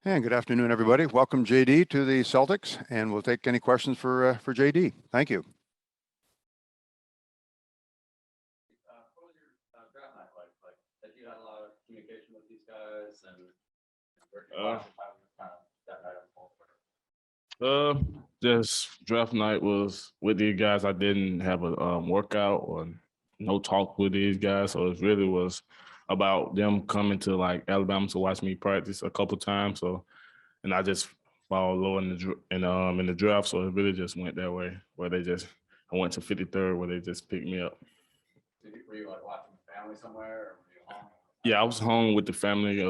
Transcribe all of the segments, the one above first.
And good afternoon, everybody. Welcome, JD, to the Celtics, and we'll take any questions for JD. Thank you. What was your draft night like? That you had a lot of communication with these guys, and how that night unfolded? Just draft night was with these guys. I didn't have a workout or no talk with these guys, so it really was about them coming to like Alabama to watch me practice a couple times. So, and I just followed low in the draft, so it really just went that way. Where I went to 53rd, where they just picked me up. Were you like watching the family somewhere, or were you home? Yeah, I was home with the family.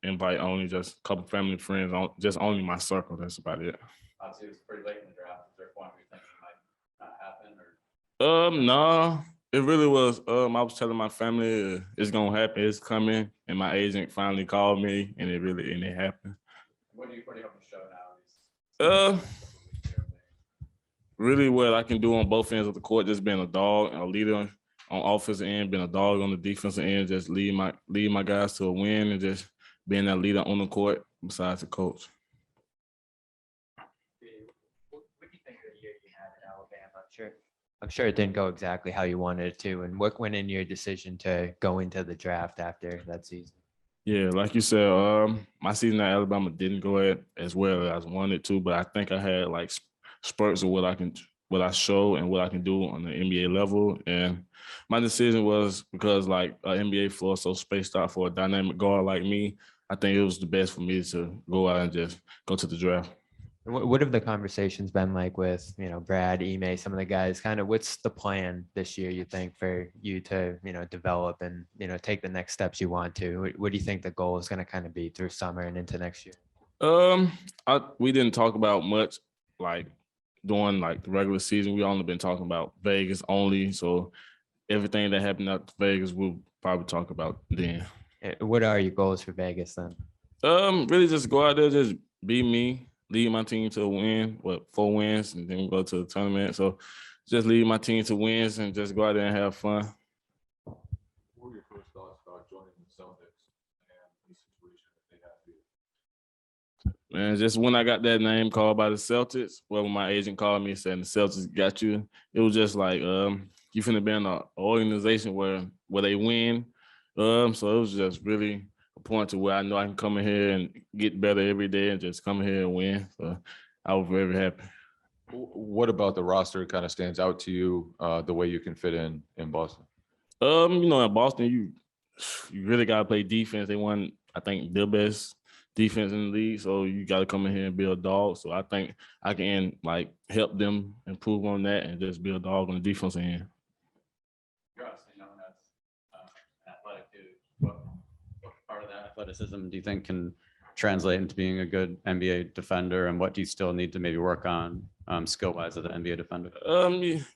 Invite only, just a couple family friends, just only my circle. That's about it. Obviously, it was pretty late in the draft. Is there a point where you think it might not happen, or? No, it really was. I was telling my family it's gonna happen, it's coming, and my agent finally called me, and it happened. What do you hope to show now? Really what I can do on both ends of the court, just being a dog and a leader on offensive end, being a dog on the defensive end, just lead my guys to a win, and just being that leader on the court besides the coach. What do you think of the year you had at Alabama? I'm sure it didn't go exactly how you wanted it to. And what went in your decision to go into the draft after that season? Yeah, like you said, my season at Alabama didn't go as well as I wanted to, but I think I had like spurts of what I show and what I can do on the NBA level. And my decision was because like an NBA floor is so spaced out for a dynamic guard like me, I think it was the best for me to go out and just go to the draft. What have the conversations been like with, Brad, Ime, some of the guys? Kind of what's the plan this year, you think, for you to, develop and, take the next steps you want to? What do you think the goal is going to kind of be through summer and into next year? We didn't talk about much like during like the regular season. We only been talking about Vegas only. So everything that happened at Vegas, we'll probably talk about then. What are your goals for Vegas then? Really just go out there, just be me. Lead my team to a win, 4 wins, and then we go to the tournament. So just lead my team to wins and just go out there and have fun. What were your first thoughts about joining the Celtics and the situation that they have here? Man, just when I got that name called by the Celtics, when my agent called me saying the Celtics got you, it was just like, you finna be in an organization where they win. So it was just really point to where I know I can come in here and get better every day and just come here and win. So I was very happy. What about the roster kind of stands out to you, the way you can fit in Boston? In Boston, you really got to play defense. They won, I think, the best defense in the league. So you got to come in here and be a dog. So I think I can like help them improve on that and just be a dog on the defensive end. You're obviously known as an athletic dude. What part of that athleticism do you think can translate into being a good NBA defender, and what do you still need to maybe work on skill-wise as an NBA defender?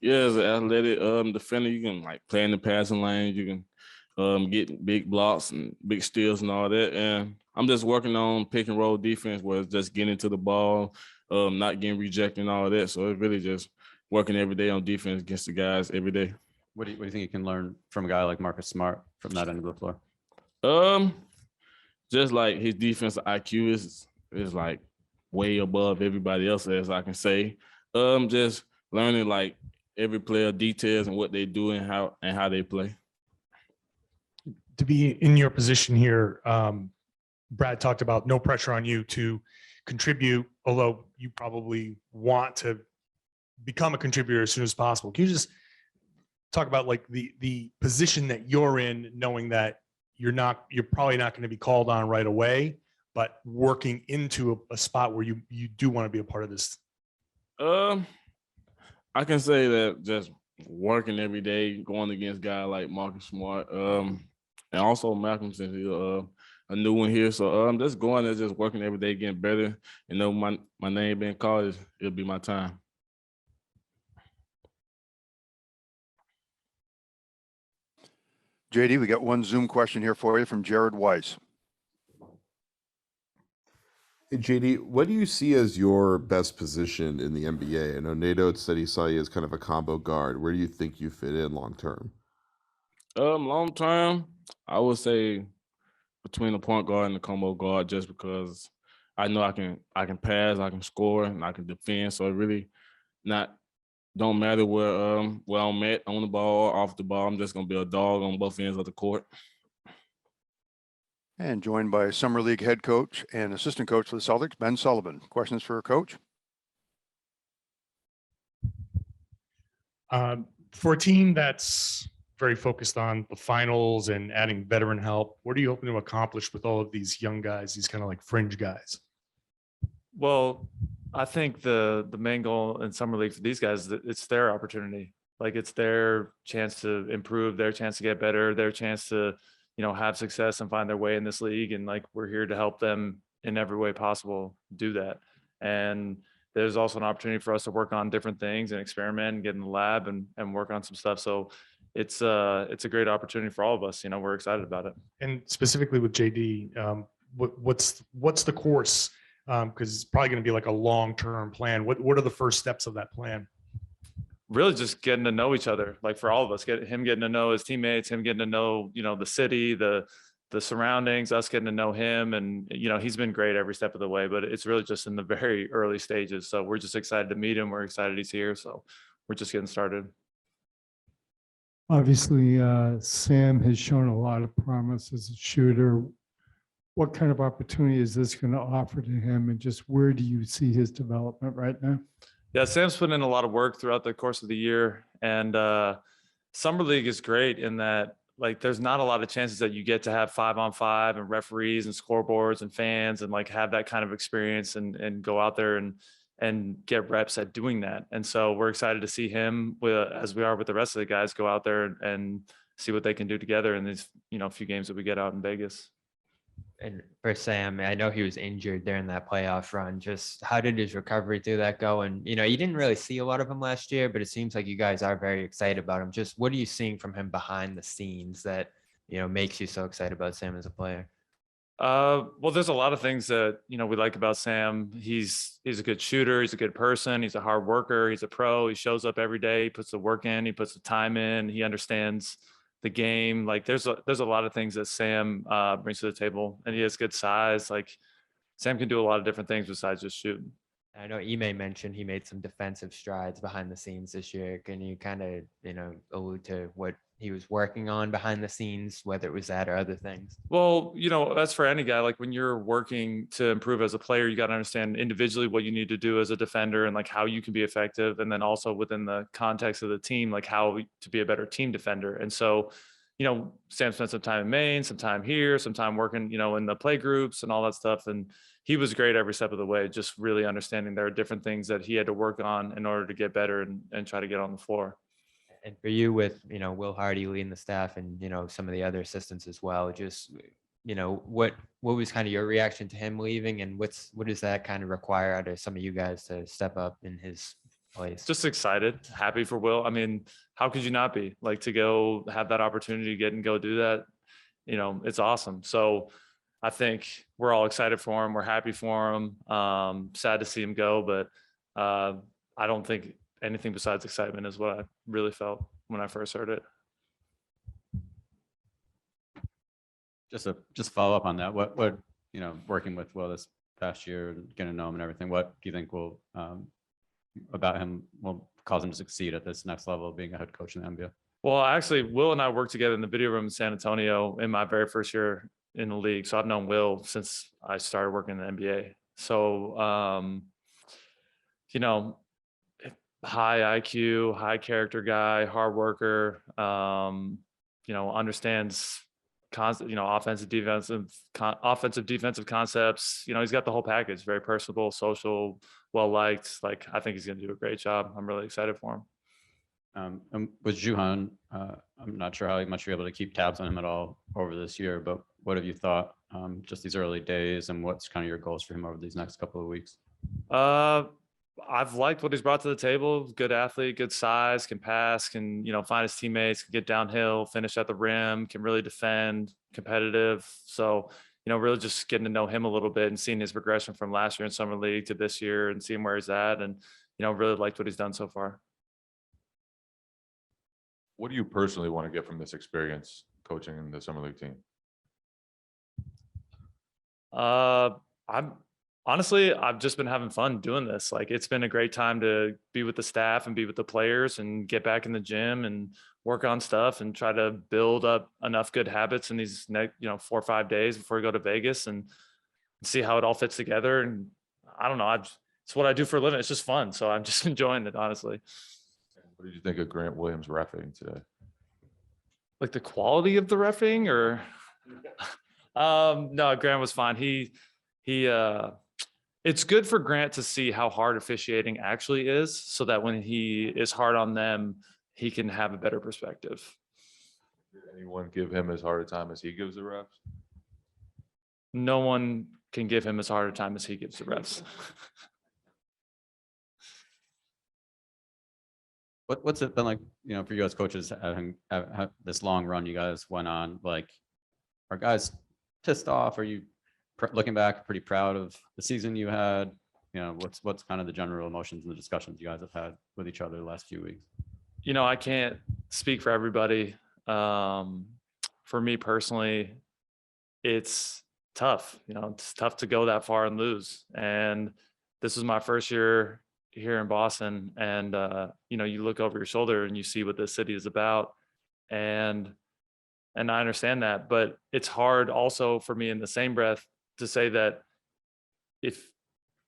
Yeah, as an athletic defender, you can like play in the passing lane, you can get big blocks and big steals and all that. And I'm just working on pick and roll defense, where it's just getting to the ball, not getting rejected and all that. So it's really just working every day on defense against the guys every day. What do you think you can learn from a guy like Marcus Smart from that end of the floor? Just like his defensive IQ is like way above everybody else, as I can say. Just learning like every player details and what they do and how they play. To be in your position here, Brad talked about no pressure on you to contribute, although you probably want to become a contributor as soon as possible. Can you just talk about like the position that you're in, knowing that you're probably not going to be called on right away, but working into a spot where you do want to be a part of this? I can say that just working every day, going against guys like Marcus Smart, and also Malcolm, since he's a new one here. So just going there, just working every day, getting better. My name being called, it'll be my time. JD, we got one Zoom question here for you from Jared Weiss. Hey, JD, what do you see as your best position in the NBA? I know Nato said he saw you as kind of a combo guard. Where do you think you fit in long term? Long term, I would say between the point guard and the combo guard, just because I know I can pass, I can score, and I can defend. So it really don't matter where I'm at, on the ball, off the ball. I'm just gonna be a dog on both ends of the court. And joined by Summer League head coach and assistant coach for the Celtics, Ben Sullivan. Questions for Coach? For a team that's very focused on the finals and adding veteran help, what are you hoping to accomplish with all of these young guys, these kind of like fringe guys? Well, I think the main goal in summer league for these guys, it's their opportunity. Like it's their chance to improve, their chance to get better, their chance to, have success and find their way in this league. And like, we're here to help them in every way possible do that. And there's also an opportunity for us to work on different things and experiment and get in the lab and work on some stuff. So it's a great opportunity for all of us. We're excited about it. And specifically with JD, what's the course? Because it's probably going to be like a long-term plan. What are the first steps of that plan? Really just getting to know each other, like for all of us, him getting to know his teammates, him getting to know, the city, the surroundings, us getting to know him. And, he's been great every step of the way, but it's really just in the very early stages. So we're just excited to meet him. We're excited he's here. So we're just getting started. Obviously, Sam has shown a lot of promise as a shooter. What kind of opportunity is this going to offer to him, and just where do you see his development right now? Yeah, Sam's put in a lot of work throughout the course of the year, and summer league is great in that like there's not a lot of chances that you get to have 5-on-5 and referees and scoreboards and fans and like have that kind of experience and go out there and get reps at doing that. And so we're excited to see him as we are with the rest of the guys go out there and see what they can do together in these few games that we get out in Vegas. And for Sam, I know he was injured during that playoff run. Just how did his recovery through that go? And, you didn't really see a lot of him last year, but it seems like you guys are very excited about him. Just what are you seeing from him behind the scenes that, makes you so excited about Sam as a player? Well, there's a lot of things that, we like about Sam. He's a good shooter. He's a good person. He's a hard worker. He's a pro. He shows up every day. He puts the work in. He puts the time in. He understands the game. Like there's a lot of things that Sam brings to the table, and he has good size. Like Sam can do a lot of different things besides just shooting. I know Ime mentioned he made some defensive strides behind the scenes this year. Can you kind of, allude to what he was working on behind the scenes, whether it was that or other things? Well, that's for any guy. Like when you're working to improve as a player, you got to understand individually what you need to do as a defender and like how you can be effective. And then also within the context of the team, like how to be a better team defender. And so, Sam spent some time in Maine, some time here, some time working, in the play groups and all that stuff. And he was great every step of the way, just really understanding there are different things that he had to work on in order to get better and try to get on the floor. And for you with, Will Hardy leading the staff and, some of the other assistants as well, just, what was kind of your reaction to him leaving, and what does that kind of require out of some of you guys to step up in his place? Just excited, happy for Will. I mean, how could you not be? Like to go have that opportunity to go do that, it's awesome. So I think we're all excited for him. We're happy for him. Sad to see him go, but I don't think anything besides excitement is what I really felt when I first heard it. Just follow up on that. What working with Will this past year and getting to know him and everything, what do you think will about him will cause him to succeed at this next level of being a head coach in the NBA? Well, actually, Will and I worked together in the video room in San Antonio in my very first year in the league. So I've known Will since I started working in the NBA. So, high IQ, high character guy, hard worker, understands offensive, defensive concepps. He's got the whole package, very personable, social, well-liked. Like, I think he's going to do a great job. I'm really excited for him. And with Juhan, I'm not sure how much you're able to keep tabs on him at all over this year, but what have you thought just these early days, and what's kind of your goals for him over these next couple of weeks? I've liked what he's brought to the table. Good athlete, good size, can pass, can, find his teammates, can get downhill, finish at the rim, can really defend, competitive. So, really just getting to know him a little bit and seeing his progression from last year in summer league to this year and seeing where he's at. And, really liked what he's done so far. What do you personally want to get from this experience coaching in the summer league team? I'm Honestly, I've just been having fun doing this. Like, it's been a great time to be with the staff and be with the players and get back in the gym and work on stuff and try to build up enough good habits in these next, 4 or 5 days before we go to Vegas and see how it all fits together. And I don't know, it's what I do for a living. It's just fun. So I'm just enjoying it, honestly. What did you think of Grant Williams reffing today? Like the quality of the reffing, or no, Grant was fine. He it's good for Grant to see how hard officiating actually is, so that when he is hard on them, he can have a better perspective. Did anyone give him as hard a time as he gives the refs? No one can give him as hard a time as he gives the refs. What's it been like, for you as coaches, having this long run you guys went on? Like, are guys pissed off? Are you looking back pretty proud of the season you had? What's kind of the general emotions and the discussions you guys have had with each other the last few weeks? I can't speak for everybody. For me personally, it's tough. It's tough to go that far and lose. And this was my first year here in Boston. And, you look over your shoulder and you see what this city is about. And I understand that, but it's hard also for me in the same breath to say that if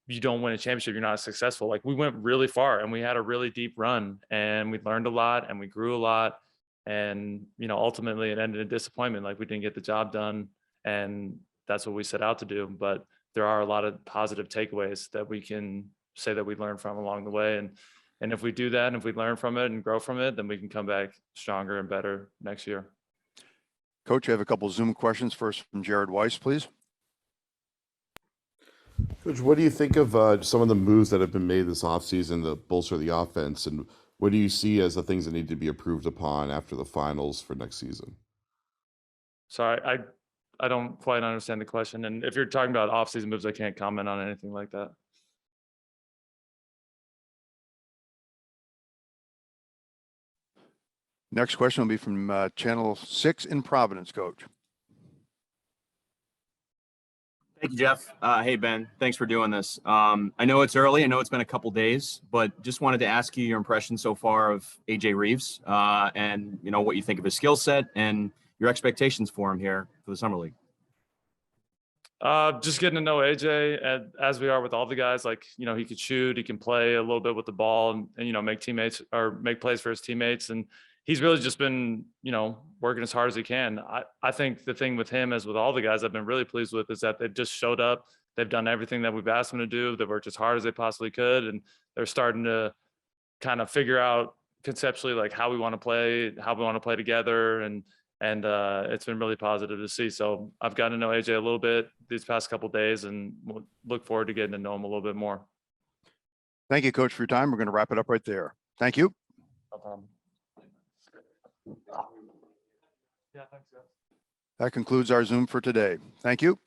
you don't win a championship, you're not successful. Like, we went really far and we had a really deep run and we learned a lot and we grew a lot. And, ultimately it ended in disappointment. Like, we didn't get the job done, and that's what we set out to do. But there are a lot of positive takeaways that we can say that we learned from along the way. And if we do that, and if we learn from it and grow from it, then we can come back stronger and better next year. Coach, I have a couple Zoom questions. First from Jared Weiss, please. Coach, what do you think of some of the moves that have been made this offseason to bolster the offense? And what do you see as the things that need to be improved upon after the finals for next season? Sorry, I don't quite understand the question. And if you're talking about offseason moves, I can't comment on anything like that. Next question will be from Channel 6 in Providence, Coach. Thank you, Jeff. Hey, Ben, thanks for doing this. I know it's early. I know it's been a couple days, but just wanted to ask you your impression so far of AJ Reeves and, what you think of his skill set and your expectations for him here for the Summer League. Just getting to know AJ, and as we are with all the guys, like, he could shoot, he can play a little bit with the ball and make teammates or make plays for his teammates. And he's really just been, working as hard as he can. I think the thing with him, as with all the guys I've been really pleased with, is that they've just showed up. They've done everything that we've asked them to do. They've worked as hard as they possibly could. And they're starting to kind of figure out conceptually, like, how we want to play together. And it's been really positive to see. So I've gotten to know AJ a little bit these past couple of days, and we'll look forward to getting to know him a little bit more. Thank you, Coach, for your time. We're going to wrap it up right there. Thank you. No problem. Yeah, thanks, guys. That concludes our Zoom for today. Thank you.